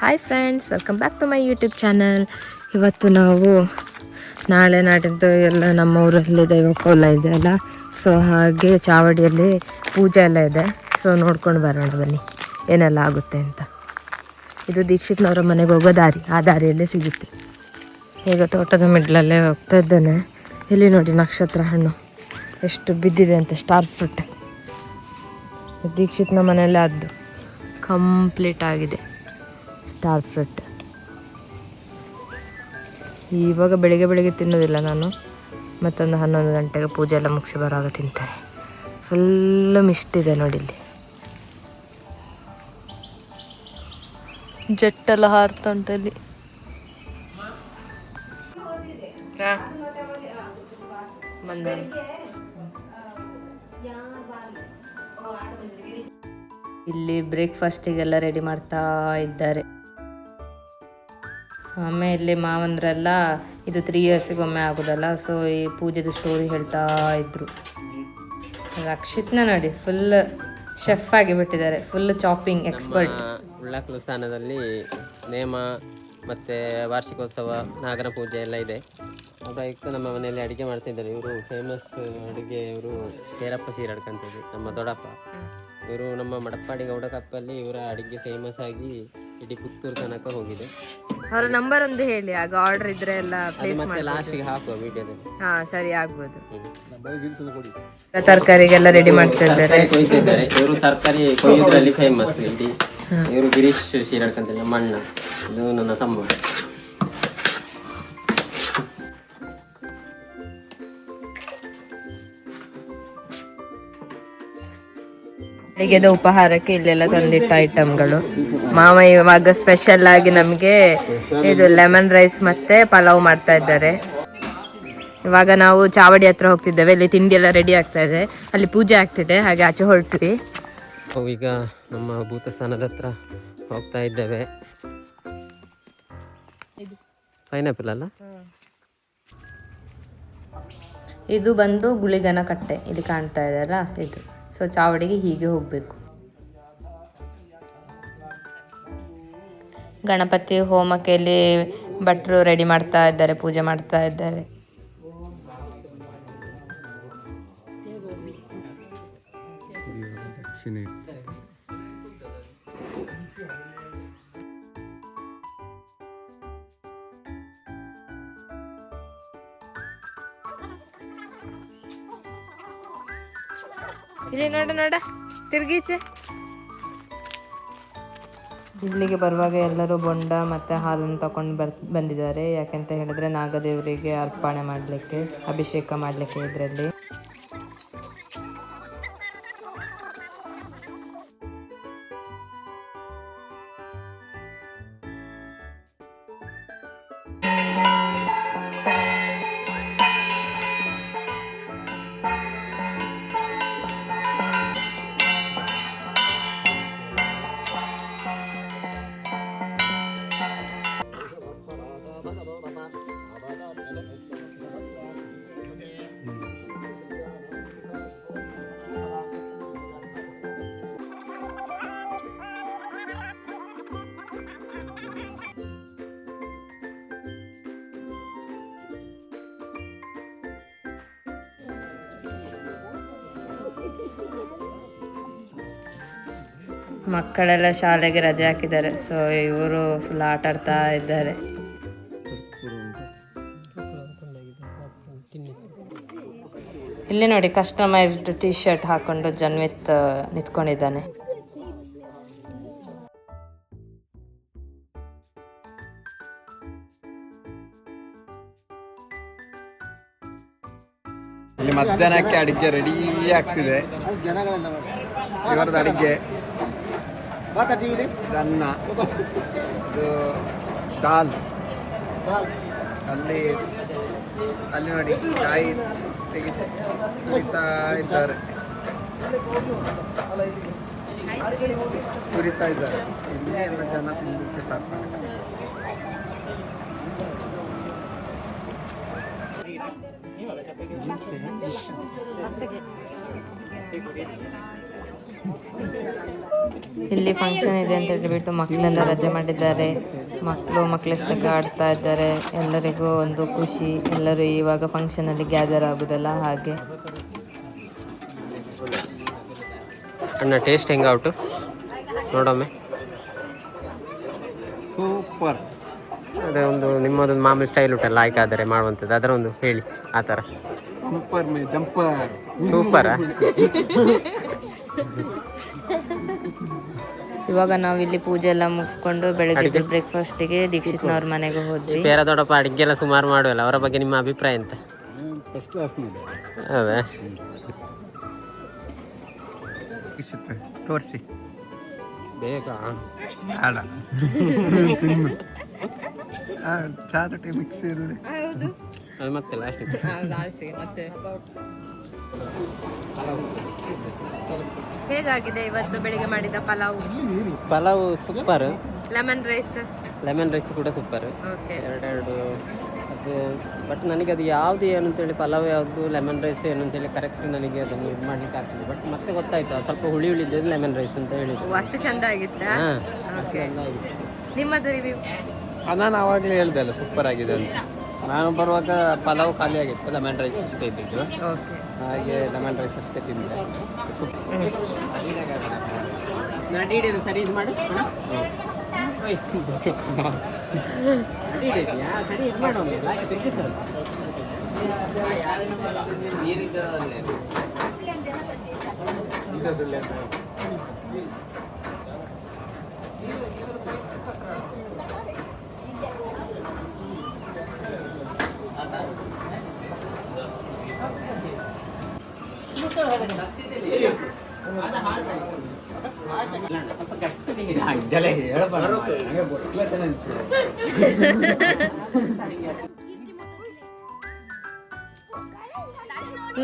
Hi friends, welcome back to my YouTube channel. ಇವತ್ತು ನಾವು ನಾಳೆ ನಾಡಿದ್ದು ಎಲ್ಲ ನಮ್ಮ ಊರಲ್ಲಿ ದೈವಕೋಲ ಇದೆ ಅಲ್ಲ, ಸೊ ಹಾಗೆ ಚಾವಡಿಯಲ್ಲಿ ಪೂಜೆ ಎಲ್ಲ ಇದೆ. ಸೊ ನೋಡ್ಕೊಂಡು ಬರೋಣ ಬನ್ನಿ ಏನೆಲ್ಲ ಆಗುತ್ತೆ ಅಂತ. ಇದು ದೀಕ್ಷಿತ್ನವರ ಮನೆಗೆ ಹೋಗೋ ದಾರಿ, ಆ ದಾರಿಯಲ್ಲೇ ಸಿಗುತ್ತೆ. ಈಗ ತೋಟದ ಮಿಡ್ಲಲ್ಲೇ ಹೋಗ್ತಾ ಇದ್ದೇನೆ. ಇಲ್ಲಿ ನೋಡಿ ನಕ್ಷತ್ರ ಹಣ್ಣು ಎಷ್ಟು ಬಿದ್ದಿದೆ ಅಂತ, ಸ್ಟಾರ್ ಫ್ರೂಟ್. ದೀಕ್ಷಿತ್ನ ಮನೆಯಲ್ಲೇ ಅದು ಕಂಪ್ಲೀಟ್ ಆಗಿದೆ ಸ್ಟಾರ್ ಫ್ರೂಟ್. ಇವಾಗ ಬೆಳಿಗ್ಗೆ ತಿನ್ನೋದಿಲ್ಲ ನಾನು, ಮತ್ತೊಂದು 11 ಗಂಟೆಗೆ ಪೂಜೆ ಎಲ್ಲ ಮುಗಿಸಿ ಬರುವಾಗ ತಿಂತಾರೆ. ಫುಲ್ಲು ಮಿಷ್ಟಿದೆ ನೋಡಿ, ಇಲ್ಲಿ ಜೆಟ್ಟೆಲ್ಲ ಹಾರ್ತಾ ಉಂಟಲ್ಲಿ. ಇಲ್ಲಿ ಬ್ರೇಕ್ಫಾಸ್ಟಿಗೆಲ್ಲ ರೆಡಿ ಮಾಡ್ತಾ ಇದ್ದಾರೆ. ಆಮೇಲೆ ಮಾವಂದ್ರೆಲ್ಲ ಇದು 3 ಇಯರ್ಸಿಗೊಮ್ಮೆ ಆಗೋದಲ್ಲ, ಸೊ ಈ ಪೂಜೆದು ಸ್ಟೋರಿ ಹೇಳ್ತಾ ಇದ್ರು. ರಕ್ಷಿತ್ನ ನೋಡಿ ಫುಲ್ ಶೆಫ್ ಆಗಿ ಬಿಟ್ಟಿದ್ದಾರೆ, ಫುಲ್ ಚಾಪಿಂಗ್ ಎಕ್ಸ್ಪರ್ಟ್. ಉಳ್ಳಾಕಲು ಸ್ಥಾನದಲ್ಲಿ ನೇಮ ಮತ್ತು ವಾರ್ಷಿಕೋತ್ಸವ, ನಾಗರ ಪೂಜೆ ಎಲ್ಲ ಇದೆ. ಪ್ರಯುಕ್ತ ನಮ್ಮ ಮನೆಯಲ್ಲಿ ಅಡುಗೆ ಮಾಡ್ತಿದ್ದಾರೆ. ಇವರು ಫೇಮಸ್ ಅಡುಗೆ, ಇವರು ಕೇರಪ್ಪ ಸೀರಡ್ಕ ಅಂತೇಳಿ ನಮ್ಮ ದೊಡ್ಡಪ್ಪ. ಇವರು ನಮ್ಮ ಮಡಪ್ಪಾಡಿ ಗೌಡ ಕಪ್ಪಲ್ಲಿ ಇವರ ಅಡುಗೆ ಫೇಮಸ್ ಆಗಿ ಇಡೀ ಪುತ್ತೂರು ತನಕ ಹೋಗಿದೆ. ಅವರ ನಂಬರ್ ಒಂದು ಹೇಳಿ, ಆಗ ಆರ್ಡರ್ ಇದ್ರೆ ಎಲ್ಲ ಪ್ಲೇಸ್ ಮಾಡಿ ಲಾಸ್ಟಿಗೆ ಹಾಕುವ ವಿಡಿಯೋದಲ್ಲಿ. ಹಾ ಸರಿ, ಆಗ್ಬೋದು. ತರಕಾರಿಗೆಲ್ಲ ರೆಡಿ ಮಾಡ್ತಾ ಇದ್ದಾರೆ. ಇವರು ತರಕಾರಿ ಕೊಯ್ಯೋದ್ರಲ್ಲಿ ಫೇಮಸ್. ಇಡೀ ಇವರು ಗಿರೀಶ್ ಶೀರಡ್ಕ ಅಂತ ನಮ್ಮ ಅಣ್ಣ, ಇದು ನನ್ನ ತಮ್ಮ. ಬೆಳಿಗ್ಗೆದ ಉಪಹಾರಕ್ಕೆ ಇಲ್ಲೆಲ್ಲ ತಂದಿಟ್ಟ ಐಟಮ್ಗಳು. ಮಾವ ಇವಾಗ ಸ್ಪೆಷಲ್ ಆಗಿ ನಮಗೆ ಇದು ಲೆಮನ್ ರೈಸ್ ಮತ್ತೆ ಪಲಾವ್ ಮಾಡ್ತಾ ಇದ್ದಾರೆ. ಇವಾಗ ನಾವು ಚಾವಡಿ ಹತ್ರ ಹೋಗ್ತಿದ್ದೇವೆ. ಇಲ್ಲಿ ತಿಂಡಿ ಎಲ್ಲ ರೆಡಿ ಆಗ್ತಾ ಇದೆ, ಅಲ್ಲಿ ಪೂಜೆ ಆಗ್ತಿದೆ, ಹಾಗೆ ಆಚೆ ಹೊರಟ್ವಿ. ಈಗ ನಮ್ಮ ಭೂತಸ್ಥಾನದ ಹತ್ರ ಹೋಗ್ತಾ ಇದ್ದೇವೆ. ಪೈನಾಪಲ್ ಅಲ್ಲ, ಇದು ಬಂದು ಗುಳಿಗನ ಕಟ್ಟೆ, ಇಲ್ಲಿ ಕಾಣ್ತಾ ಇದೆ ಅಲ್ಲ ಇದು. ಸೊ ಚಾವಡಿಗೆ ಹೀಗೆ ಹೋಗಬೇಕು. ಗಣಪತಿ ಹೋಮಕ್ಕೆ ಇಲ್ಲಿ ಭಟ್ರು ರೆಡಿ ಮಾಡ್ತಾ ಇದ್ದಾರೆ, ಪೂಜೆ ಮಾಡ್ತಾ ಇದ್ದಾರೆ. ಇಲ್ಲಿ ನೋಡ ತಿರ್ಗೀಚೆ. ಇಲ್ಲಿಗೆ ಬರುವಾಗ ಎಲ್ಲರೂ ಬೊಂಡ ಮತ್ತೆ ಹಾಲನ್ನು ತಕೊಂಡು ಬಂದಿದ್ದಾರೆ. ಯಾಕೆಂತ ಹೇಳಿದ್ರೆ ನಾಗದೇವರಿಗೆ ಅರ್ಪಣೆ ಮಾಡಲಿಕ್ಕೆ, ಅಭಿಷೇಕ ಮಾಡಲಿಕ್ಕೆ ಇದರಲ್ಲಿ. ಮಕ್ಕಳೆಲ್ಲ ಶಾಲೆಗೆ ರಜೆ ಹಾಕಿದ್ದಾರೆ, ಸೊ ಇವರು ಫುಲ್ ಆಟ ಆಡ್ತಾ ಇದ್ದಾರೆ. ಇಲ್ಲಿ ನೋಡಿ ಕಸ್ಟಮೈಸ್ಡ್ ಟೀ ಶರ್ಟ್ ಹಾಕೊಂಡು ಜನ್ವಿತ್ ನಿಂತ್ಕೊಂಡಿದ್ದಾನೆ. ಇಲ್ಲಿ ಮಧ್ಯಾಹ್ನಕ್ಕೆ ಅಡಿಗೆ ರೆಡಿ ಆಗ್ತಿದೆ. ಇವರದ್ದು ಅಡಿಗೆ ಅನ್ನ, ಇದು ದಾಲ್. ಅಲ್ಲಿ ನೋಡಿ ಕಾಯಿ ತೆಗಿತಾ ಇದ್ದಾರೆ, ಕುರಿತಾ ಇದ್ದಾರೆ. ಇಲ್ಲಿ ಎಲ್ಲ ಜನ ತಿನ್ನಲಿಕ್ಕೆ ಸ್ಟಾರ್ಟ್ ಮಾಡ್ತಾರೆ. ಇಲ್ಲಿ ಫಂಕ್ಷನ್ ಇದೆ ಅಂತ ಹೇಳ್ಬಿಟ್ಟು ಮಕ್ಕಳೆಲ್ಲ ರಜೆ ಮಾಡಿದ್ದಾರೆ. ಮಕ್ಕಳಷ್ಟಕ್ಕೆ ಆಡ್ತಾ ಇದ್ದಾರೆ. ಎಲ್ಲರಿಗೂ ಒಂದು ಖುಷಿ, ಎಲ್ಲರೂ ಇವಾಗ ಫಂಕ್ಷನಲ್ಲಿ ಗ್ಯಾದರ್ ಆಗೋದಲ್ಲ ಹಾಗೆ. ಅಣ್ಣ ಟೇಸ್ಟ್ ಹೆಂಗೆ ಔಟು ನೋಡೊಮ್ಮೆ. ಸೂಪರ್. ಅದೇ ಒಂದು ನಿಮ್ಮದೊಂದು ಮಾಮೂಲಿ ಸ್ಟೈಲ್ ಉಂಟಲ್ಲ ಆಯ್ಕೆ ಆದರೆ ಮಾಡುವಂಥದ್ದು, ಅದರ ಒಂದು ಹೇಳಿ ಆ ಥರ. ಸೂಪರಾ? ಇವಾಗ ನಾವು ಇಲ್ಲಿ ಪೂಜೆ ಎಲ್ಲ ಮುಗಿಸ್ಕೊಂಡು ಬೆಳಗ್ಗೆ ಬ್ರೇಕ್ಫಾಸ್ಟಿಗೆ ದೀಕ್ಷಿತ್ನವ್ರ ಮನೆಗೆ ಹೋದ್ವಿ. ಬೇರೆ ದೊಡ್ಡಪ್ಪ ಅಡುಗೆ ಎಲ್ಲ ಸುಮಾರು ಮಾಡುವಲ್ಲ, ಅವರ ಬಗ್ಗೆ ನಿಮ್ಮ ಅಭಿಪ್ರಾಯ ಎಂತ? ಅದೇ ತೋರಿಸಿ ಬೇಗ ಬೇಡ ಚಾದೊಟ್ಟಿ ಮಿಕ್ಸ್ ಇರಲಿ ಅದು ಮತ್ತೆ ಲಾಸ್ಟಿಗೆ ಮತ್ತೆ ಹೇಗಾಗಿದೆ ಇವತ್ತು ಬೆಳಿಗ್ಗೆ ಮಾಡಿದ ಪಲಾವು? ಸೂಪರ್. ಲೆಮನ್ ರೈಸ್ ಕೂಡ ಸೂಪರ್. ಎರಡೆರಡು ಅದು. ಬಟ್ ನನಗೆ ಅದು ಯಾವುದು ಏನು ಅಂತೇಳಿ ಪಲಾವ್ ಯಾವುದು ಲೆಮನ್ ರೈಸ್ ಏನು ಅಂತೇಳಿ ಕರೆಕ್ಟ್ ನನಗೆ ಅದನ್ನು ಇದು ಮಾಡ್ಲಿಕ್ಕೆ ಆಗ್ತದೆ. ಬಟ್ ಮತ್ತೆ ಗೊತ್ತಾಯ್ತು ಅದು ಸ್ವಲ್ಪ ಹುಳಿ ಇದ್ದದ್ದು ಲೆಮನ್ ರೈಸ್ ಅಂತ ಹೇಳಿದ್ರು. ಅಷ್ಟು ಚಂದ ಆಗಿತ್ತಾ? ನಿಮ್ಮದು ರಿವ್ಯೂ? ನಾನು ಆವಾಗಲೇ ಹೇಳ್ದೆ ಅಲ್ಲ ಸೂಪರ್ ಆಗಿದೆ ಅಂತ. ನಾನು ಬರುವಾಗ ಪಲಾವ್ ಖಾಲಿ ಆಗಿತ್ತು, ಲೆಮನ್ ರೈಸ್ ಅಷ್ಟೇ ಇದ್ದಿದ್ದು. ಹಾಗೆ ಲೆಮನ್ ರೈಸ್ ಅಷ್ಟೇ ತಿಂದೆ. ಸರಿ ಇದು ಮಾಡಿ ಸರಿ ಇದು ಮಾಡೋ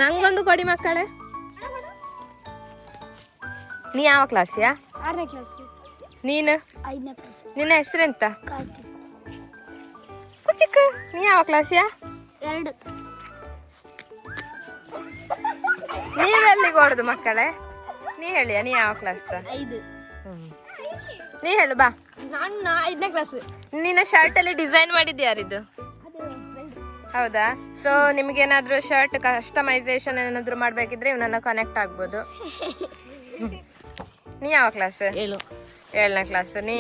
ನಂಗೊಂದು ಕೊಡಿ ಮಕ್ಕಳೇ. ನೀ ಯಾವ ಕ್ಲಾಸಿಯಾ? 6ನೇ ಕ್ಲಾಸ್. ನೀನು? 5ನೇ ಕ್ಲಾಸ್. ನಿನ್ನ ಹೆಸರೆಂತ? ಕುಚಿಕ್ಕ. ನೀ ಯಾವ ಕ್ಲಾಸಿಯಾ? 2. ನೀವೆಲ್ಲಿಗೆ ಓಡುದು ಮಕ್ಕಳೇ? ನೀ ಹೇಳಿಯಾ ನೀ ಯಾವ ಕ್ಲಾಸ್? 5. ನೀ ಹೇಳು ಬಾ. ನಾನು 5ನೇ ಕ್ಲಾಸ್. ನಿನ್ನ ಶರ್ಟ್ ಅಲ್ಲಿ ಡಿಸೈನ್ ಮಾಡಿದ್ದು ಯಾರಿದ್ದು? ಹೌದಾ? ಸೊ ನಿಮ್ಗೇನಾದ್ರೂ ಶರ್ಟ್ ಕಸ್ಟಮೈಸೇಷನ್ ಏನಾದ್ರು ಮಾಡ್ಬೇಕಿದ್ರೆ ಇವನನ್ನ ಕನೆಕ್ಟ್ ಆಗ್ಬೋದು. ನೀ ಯಾವ ಕ್ಲಾಸ್? 7ನೇ ಕ್ಲಾಸ್. ನೀ?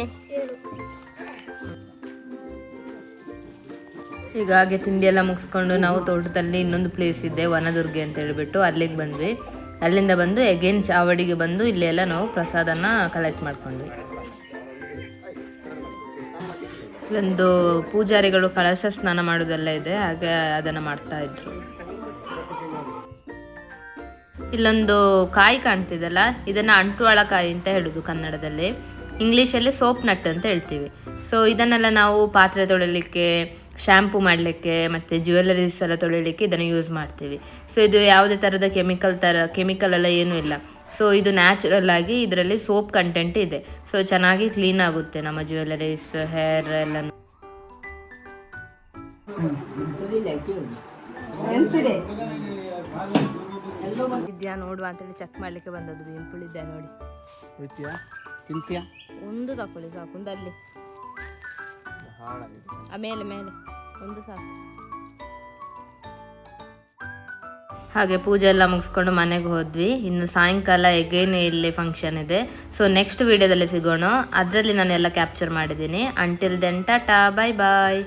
ಈಗ ಹಾಗೆ ತಿಂಡಿ ಎಲ್ಲ ಮುಗಿಸ್ಕೊಂಡು ನಾವು ತೋಟದಲ್ಲಿ ಇನ್ನೊಂದು ಪ್ಲೇಸ್ ಇದೆ ವನದುರ್ಗೆ ಅಂತ ಹೇಳ್ಬಿಟ್ಟು ಅಲ್ಲಿಗೆ ಬಂದ್ವಿ. ಅಲ್ಲಿಂದ ಬಂದು ಎಗೇನ್ ಚಾವಡಿಗೆ ಬಂದು ಇಲ್ಲೆಲ್ಲ ನಾವು ಪ್ರಸಾದನ ಕಲೆಕ್ಟ್ ಮಾಡ್ಕೊಂಡ್ವಿ. ಇಲ್ಲೊಂದು ಪೂಜಾರಿಗಳು ಕಳಸ ಸ್ನಾನ ಮಾಡೋದೆಲ್ಲ ಇದೆ, ಹಾಗೆ ಅದನ್ನು ಮಾಡ್ತಾ ಇದ್ರು. ಇಲ್ಲೊಂದು ಕಾಯಿ ಕಾಣ್ತಿದೆಲ್ಲ, ಇದನ್ನ ಅಂಟುವಾಳಕಾಯಿ ಅಂತ ಹೇಳುದು ಕನ್ನಡದಲ್ಲಿ. ಇಂಗ್ಲೀಷಲ್ಲಿ ಸೋಪ್ ನಟ್ ಅಂತ ಹೇಳ್ತೀವಿ. ಸೊ ಇದನ್ನೆಲ್ಲ ನಾವು ಪಾತ್ರೆ ತೊಳಿಲಿಕ್ಕೆ, ಶ್ಯಾಂಪು ಮಾಡಲಿಕ್ಕೆ ಮತ್ತು ಜ್ಯುವೆಲರೀಸ್ ಎಲ್ಲ ತೊಳಿಲಿಕ್ಕೆ ಇದನ್ನು ಯೂಸ್ ಮಾಡ್ತೀವಿ. ಸೊ ಇದು ಯಾವುದೇ ಥರದ ಕೆಮಿಕಲ್ ಎಲ್ಲ ಏನೂ ಇಲ್ಲ. ಸೊ ಇದು ನ್ಯಾಚುರಲ್ ಆಗಿ ಇದರಲ್ಲಿ ಸೋಪ್ ಕಂಟೆಂಟ್ ಇದೆ. ಸೊ ಚೆನ್ನಾಗಿ ಕ್ಲೀನ್ ಆಗುತ್ತೆ ನಮ್ಮ ಜ್ಯುವೆಲರೀಸ್, ಹೇರ್ ಎಲ್ಲ. ಇದ್ಯಾ ನೋಡುವ ಅಂತೇಳಿ ಚೆಕ್ ಮಾಡ್ಲಿಕ್ಕೆ ಬಂದದ್ದು. ಬಿಂಪುಳು ಇದ್ಯಾ ನೋಡಿ. ಒಂದು ತಕೊಳ್ಳಿ ಸಾಕು, ಒಂದು ಅಲ್ಲಿ ಮೇಲೆ ಮೇಲೆ ಒಂದು ಸಾಕು. ಹಾಗೆ ಪೂಜೆ ಎಲ್ಲ ಮುಗಿಸ್ಕೊಂಡು ಮನೆಗೆ ಹೋದ್ವಿ. ಇನ್ನು ಸಾಯಂಕಾಲ ಎಗೇನ್ ಇಲ್ಲಿ ಫಂಕ್ಷನ್ ಇದೆ. ಸೊ ನೆಕ್ಸ್ಟ್ ವಿಡಿಯೋದಲ್ಲಿ ಸಿಗೋಣ. ಅದರಲ್ಲಿ ನಾನು ಎಲ್ಲ ಕ್ಯಾಪ್ಚರ್ ಮಾಡಿದ್ದೀನಿ. ಅಂಟಿಲ್ ದೆನ್ ಟಾಟಾ, ಬಾಯ್ ಬಾಯ್.